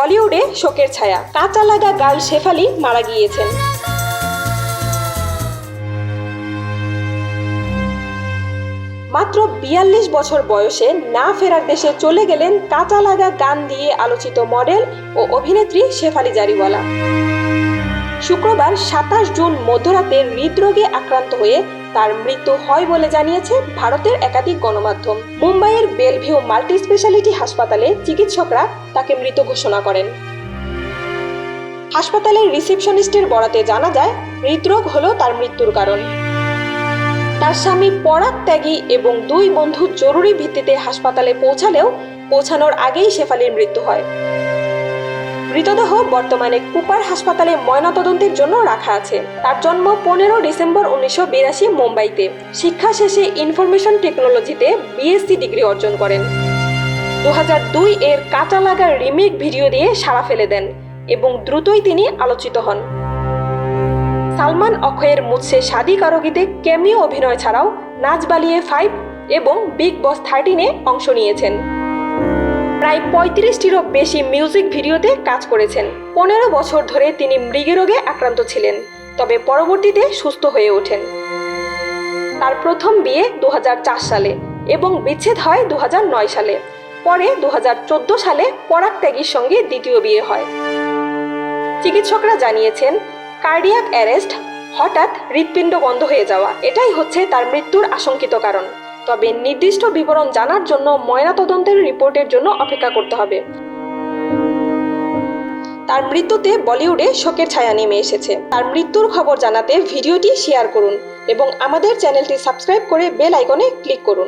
বলিউডে শোকের ছায়া, কাঁচা লাগা গার্ল শেফালি মারা গিয়েছেন। মাত্র ৪২ বছর বয়সে না ফেরার দেশে চলে গেলেন কাঁচা লাগা গান দিয়ে আলোচিত মডেল ও অভিনেত্রী শেফালি জারিওয়ালা। শুক্রবার ২৭ জুন মধ্যরাতে হৃদরোগে আক্রান্ত হয়ে তার মৃত্যু হয় বলে জানিয়েছে ভারতের একাধিক গণমাধ্যম। মুম্বাইয়ের বেলভিউ মাল্টি স্পেশালিটি হাসপাতালে চিকিৎসকরা তাকে মৃত ঘোষণা করেন। হাসপাতালের রিসেপশনিস্টের বরাতে জানা যায়, হৃদরোগ হলো তার মৃত্যুর কারণ। তার স্বামী পরাগ ত্যাগী এবং ২ বন্ধু জরুরি ভিত্তিতে হাসপাতালে পৌঁছানোর আগেই শেফালির মৃত্যু হয়। মৃতদেহ বর্তমানে কুপার হাসপাতালে ময়নাতদন্তের জন্য রাখা আছে। তার জন্ম ১৫ ডিসেম্বর ১৯৮২ মুম্বাইতে। শিক্ষা শেষে ইনফরমেশন টেকনোলজিতে বিএসসি ডিগ্রি অর্জন করেন। ২০০২ এর কাঁচা লাগা রিমেক ভিডিও দিয়ে সাড়া ফেলে দেন এবং দ্রুতই তিনি আলোচিত হন। সালমান অক্ষয়ের মুঝসে শাদি কারোগিতে ক্যামিও অভিনয় ছাড়াও নাচ বালিয়ে 5 এবং বিগ বস 13-এ অংশ নিয়েছেন। প্রায় ৩৫টিরও বেশি মিউজিক ভিডিওতে কাজ করেছেন। ১৫ বছর ধরে তিনি মৃগরোগে আক্রান্ত ছিলেন, তবে পরবর্তীতে সুস্থ হয়ে ওঠেন। তার প্রথম বিয়ে ২০০৪ সালে এবং বিচ্ছেদ হয় ২০০৯ সালে। পরে ২০১৪ সালে পরাগ ত্যাগীর সঙ্গে দ্বিতীয় বিয়ে হয়। চিকিৎসকরা জানিয়েছেন, কার্ডিয়াক অ্যারেস্ট, হঠাৎ হৃৎপিণ্ড বন্ধ হয়ে যাওয়া, এটাই হচ্ছে তার মৃত্যুর আশঙ্কিত কারণ। তবে নির্দিষ্ট বিবরণ জানার জন্য ময়নাতদন্তের রিপোর্টের জন্য অপেক্ষা করতে হবে। তার মৃত্যুতে বলিউডে শোকের ছায়া নেমে এসেছে। তার মৃত্যুর খবর জানাতে ভিডিওটি শেয়ার করুন এবং আমাদের চ্যানেলটি সাবস্ক্রাইব করে বেল আইকনে ক্লিক করুন।